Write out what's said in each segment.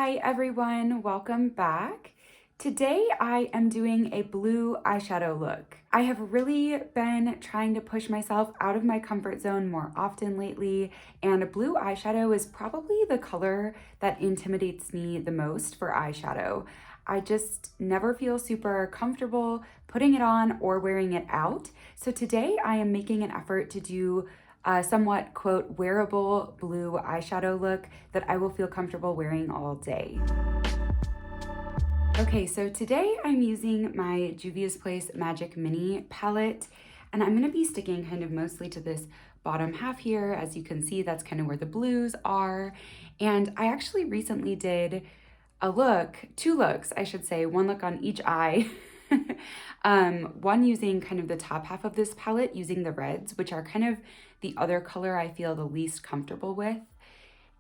Hi everyone, welcome back. Today I am doing a blue eyeshadow look. I have really been trying to push myself out of my comfort zone more often lately, and a blue eyeshadow is probably the color that intimidates me the most for eyeshadow. I just never feel super comfortable putting it on or wearing it out. So today I am making an effort to do a somewhat, quote, wearable blue eyeshadow look that I will feel comfortable wearing all day. Okay, so today I'm using my Juvia's Place Magic Mini palette, and I'm gonna be sticking kind of mostly to this bottom half here. As you can see, that's kind of where the blues are. And I actually recently did a look, two looks, I should say, one look on each eye. One using kind of the top half of this palette using the reds, which are kind of the other color I feel the least comfortable with,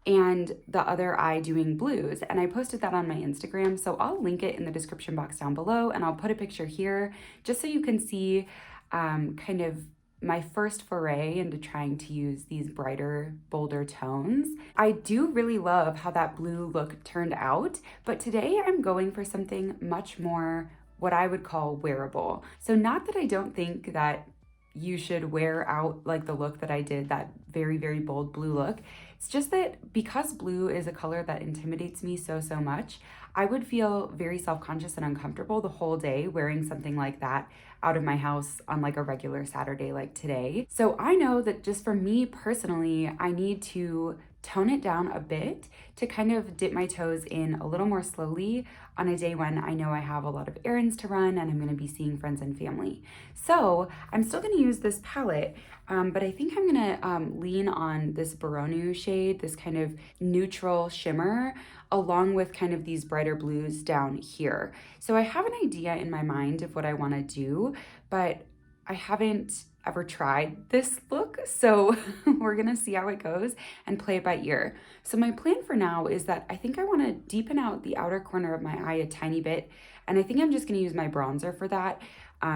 and the other eye doing blues. And I posted that on my Instagram, so I'll link it in the description box down below, and I'll put a picture here just so you can see kind of my first foray into trying to use these brighter, bolder tones. I do really love how that blue look turned out, but today I'm going for something much more what I would call wearable. So not that I don't think that you should wear out like the look that I did, that very, very bold blue look. It's just that because blue is a color that intimidates me so much, I would feel very self-conscious and uncomfortable the whole day wearing something like that out of my house on like a regular Saturday like today. So I know that just for me personally, I need to tone it down a bit to kind of dip my toes in a little more slowly on a day when I know I have a lot of errands to run and I'm going to be seeing friends and family. So I'm still going to use this palette, but I think I'm going to lean on this Baronu shade, this kind of neutral shimmer, along with kind of these brighter blues down here. So I have an idea in my mind of what I want to do, but I haven't ever tried this look, so we're gonna see how it goes and play it by ear. So my plan for now is that I think I want to deepen out the outer corner of my eye a tiny bit, and I think I'm just gonna use my bronzer for that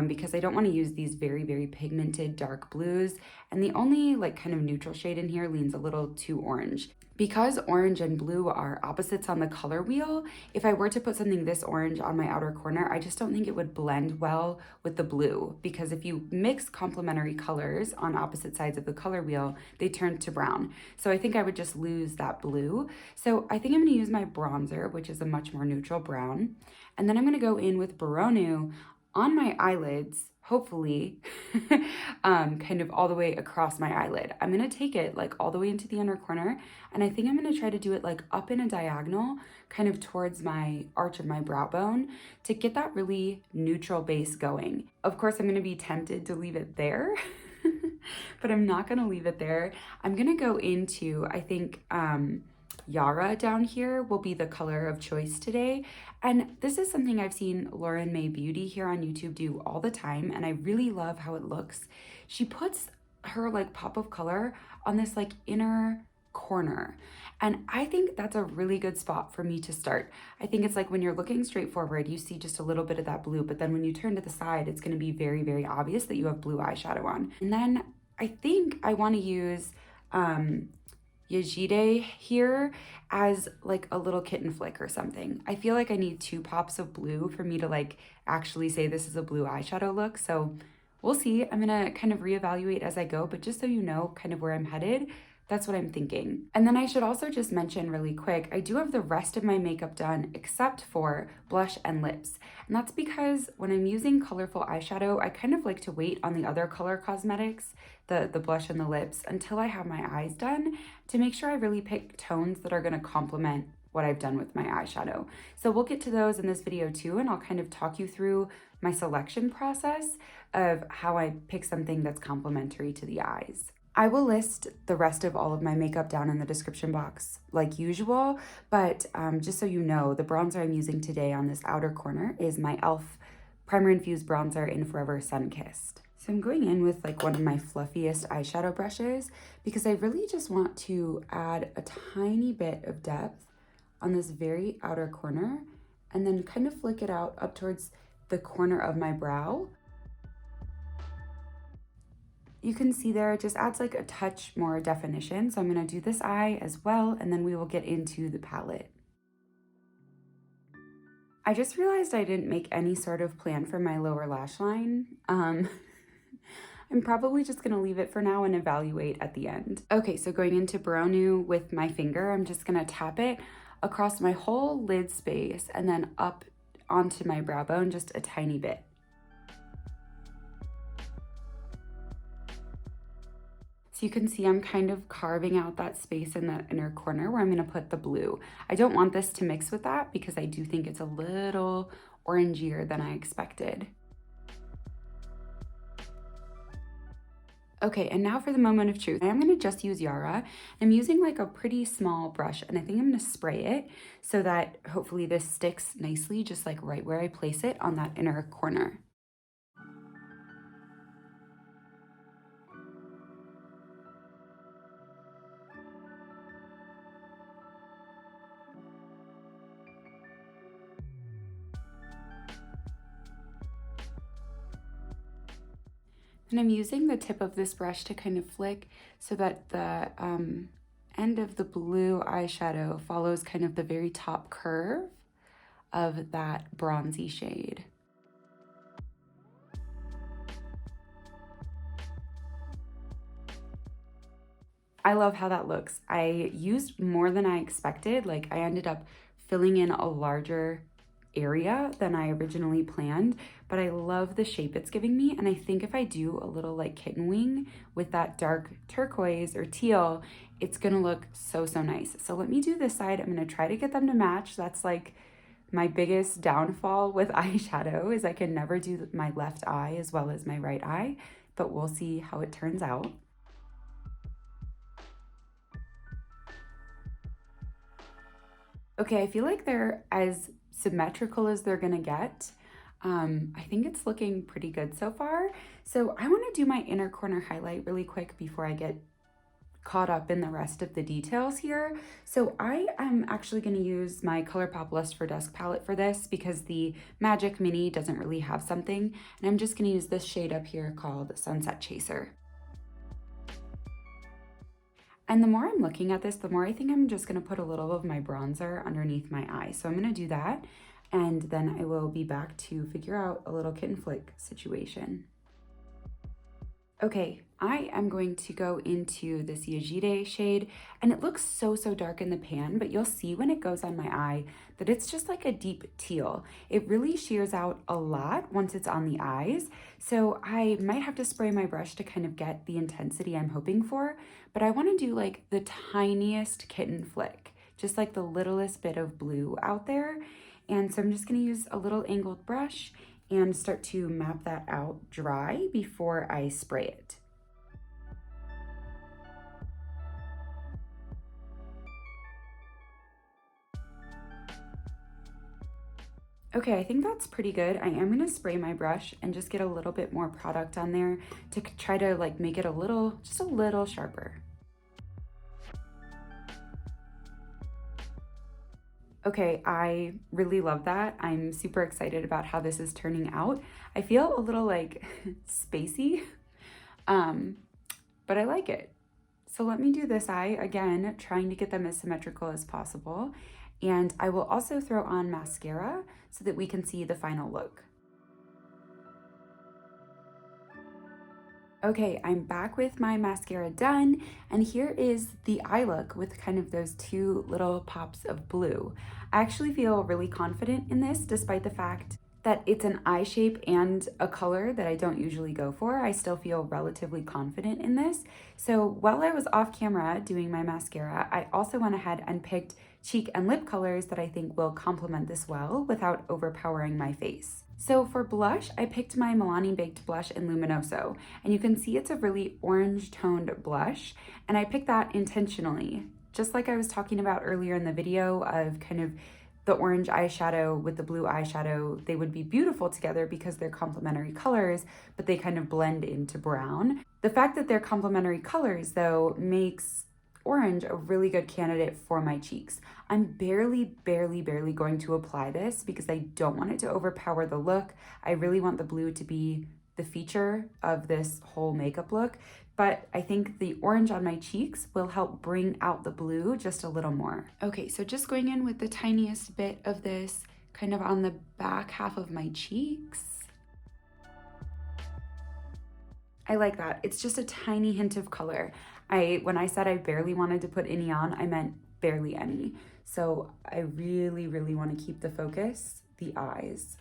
because I don't want to use these very, very pigmented dark blues, and the only like kind of neutral shade in here leans a little too orange. Because orange and blue are opposites on the color wheel, if I were to put something this orange on my outer corner, I just don't think it would blend well with the blue, because if you mix complementary colors on opposite sides of the color wheel, they turn to brown. So I think I would just lose that blue. So I think I'm gonna use my bronzer, which is a much more neutral brown. And then I'm gonna go in with Baronu on my eyelids, hopefully, kind of all the way across my eyelid. I'm gonna take it like all the way into the inner corner, and I think I'm gonna try to do it like up in a diagonal, kind of towards my arch of my brow bone to get that really neutral base going. Of course, I'm gonna be tempted to leave it there, but I'm not gonna leave it there. I'm gonna go into, I think, Yara down here will be the color of choice today. And this is something I've seen Lauren May Beauty here on YouTube do all the time, and I really love how it looks. She puts her like pop of color on this like inner corner, and I think that's a really good spot for me to start. I think it's like when you're looking straight forward, you see just a little bit of that blue, but then when you turn to the side, it's going to be very, very obvious that you have blue eyeshadow on. And then I think I want to use Yajide here as like a little kitten flick or something. I feel like I need 2 pops of blue for me to like actually say this is a blue eyeshadow look. So we'll see. I'm gonna kind of reevaluate as I go, but just so you know kind of where I'm headed, that's what I'm thinking. And then I should also just mention really quick, I do have the rest of my makeup done except for blush and lips. And that's because when I'm using colorful eyeshadow, I kind of like to wait on the other color cosmetics, the blush and the lips, until I have my eyes done to make sure I really pick tones that are gonna complement what I've done with my eyeshadow. So we'll get to those in this video too, and I'll kind of talk you through my selection process of how I pick something that's complementary to the eyes. I will list the rest of all of my makeup down in the description box like usual, but just so you know, the bronzer I'm using today on this outer corner is my e.l.f. Primer Infused Bronzer in Forever Sun-Kissed. So I'm going in with like one of my fluffiest eyeshadow brushes because I really just want to add a tiny bit of depth on this very outer corner and then kind of flick it out up towards the corner of my brow. You can see there, it just adds like a touch more definition. So I'm gonna do this eye as well, and then we will get into the palette. I just realized I didn't make any sort of plan for my lower lash line. I'm probably just gonna leave it for now and evaluate at the end. Okay, so going into Brownu with my finger, I'm just gonna tap it across my whole lid space and then up onto my brow bone just a tiny bit. So you can see I'm kind of carving out that space in the inner corner where I'm gonna put the blue. I don't want this to mix with that because I do think it's a little orangier than I expected. Okay, and now for the moment of truth. I'm gonna just use Yara. I'm using like a pretty small brush and I think I'm gonna spray it so that hopefully this sticks nicely just like right where I place it on that inner corner. And I'm using the tip of this brush to kind of flick so that the end of the blue eyeshadow follows kind of the very top curve of that bronzy shade. I love how that looks. I used more than I expected. Like I ended up filling in a larger area than I originally planned, but I love the shape it's giving me. And I think if I do a little like kitten wing with that dark turquoise or teal, it's gonna look so, so nice. So let me do this side. I'm gonna try to get them to match. That's like my biggest downfall with eyeshadow is I can never do my left eye as well as my right eye, but we'll see how it turns out. Okay, I feel like they're as symmetrical as they're gonna get. I think it's looking pretty good so far. So I wanna do my inner corner highlight really quick before I get caught up in the rest of the details here. So I am actually gonna use my ColourPop Lust for Dusk palette for this because the Magic Mini doesn't really have something. And I'm just gonna use this shade up here called Sunset Chaser. And the more I'm looking at this, the more I think I'm just gonna put a little of my bronzer underneath my eye. So I'm gonna do that, and then I will be back to figure out a little kitten flick situation. Okay, I am going to go into this Yajide shade, and it looks so, so dark in the pan, but you'll see when it goes on my eye that it's just like a deep teal. It really shears out a lot once it's on the eyes, so I might have to spray my brush to kind of get the intensity I'm hoping for, but I wanna do like the tiniest kitten flick, just like the littlest bit of blue out there. And so I'm just gonna use a little angled brush and start to map that out dry before I spray it. Okay, I think that's pretty good. I am gonna spray my brush and just get a little bit more product on there to try to like make it a little, just a little sharper. Okay, I really love that. I'm super excited about how this is turning out. I feel a little like spacey, but I like it. So let me do this eye again, trying to get them as symmetrical as possible. And I will also throw on mascara so that we can see the final look. Okay, I'm back with my mascara done, and here is the eye look with kind of those two little pops of blue. I actually feel really confident in this, despite the fact that it's an eye shape and a color that I don't usually go for. I still feel relatively confident in this. So while I was off camera doing my mascara, I also went ahead and picked cheek and lip colors that I think will complement this well without overpowering my face. So for blush, I picked my Milani Baked Blush in Luminoso, and you can see it's a really orange toned blush, and I picked that intentionally. Just like I was talking about earlier in the video of kind of the orange eyeshadow with the blue eyeshadow, they would be beautiful together because they're complementary colors, but they kind of blend into brown. The fact that they're complementary colors though makes orange a really good candidate for my cheeks. I'm barely going to apply this because I don't want it to overpower the look. I really want the blue to be the feature of this whole makeup look, but I think the orange on my cheeks will help bring out the blue just a little more. Okay, so just going in with the tiniest bit of this kind of on the back half of my cheeks. I like that. It's just a tiny hint of color. When I said I barely wanted to put any on, I meant barely any. So I really, really want to keep the focus, the eyes.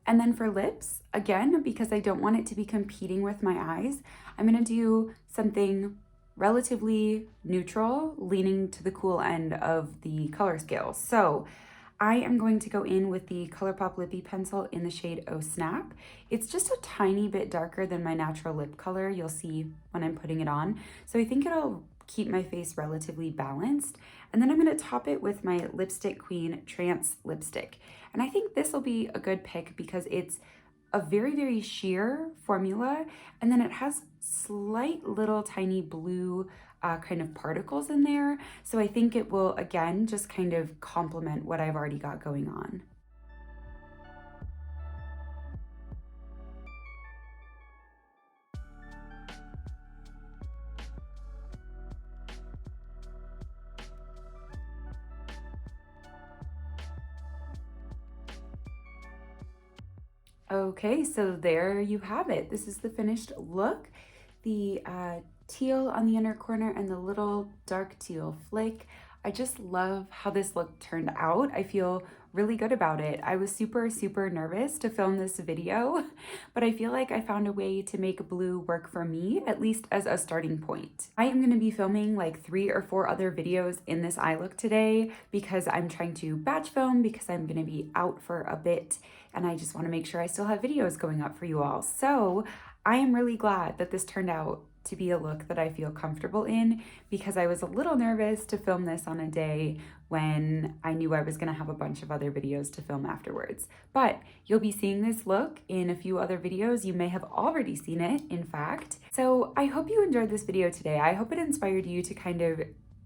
And then for lips, again, because I don't want it to be competing with my eyes, I'm gonna do something relatively neutral, leaning to the cool end of the color scale. So I am going to go in with the ColourPop Lippy Pencil in the shade Oh Snap. It's just a tiny bit darker than my natural lip color, you'll see when I'm putting it on. So I think it'll keep my face relatively balanced. And then I'm gonna top it with my Lipstick Queen Trance lipstick. And I think this will be a good pick because it's a very, very sheer formula. And then it has slight little tiny blue kind of particles in there. So I think it will, again, just kind of complement what I've already got going on. Okay, so there you have it. This is the finished look. The teal on the inner corner and the little dark teal flick. I just love how this look turned out. I feel really good about it. I was super, super nervous to film this video, but I feel like I found a way to make blue work for me, at least as a starting point. I am gonna be filming like 3 or 4 other videos in this eye look today because I'm trying to batch film because I'm gonna be out for a bit and I just wanna make sure I still have videos going up for you all. So I am really glad that this turned out to be a look that I feel comfortable in because I was a little nervous to film this on a day when I knew I was gonna have a bunch of other videos to film afterwards. But you'll be seeing this look in a few other videos. You may have already seen it, in fact. So I hope you enjoyed this video today. I hope it inspired you to kind of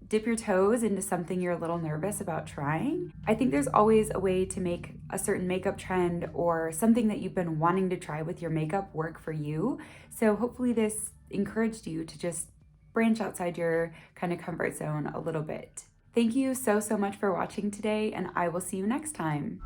dip your toes into something you're a little nervous about trying. I think there's always a way to make a certain makeup trend or something that you've been wanting to try with your makeup work for you. So hopefully this encouraged you to just branch outside your kind of comfort zone a little bit. Thank you so, so much for watching today, and I will see you next time.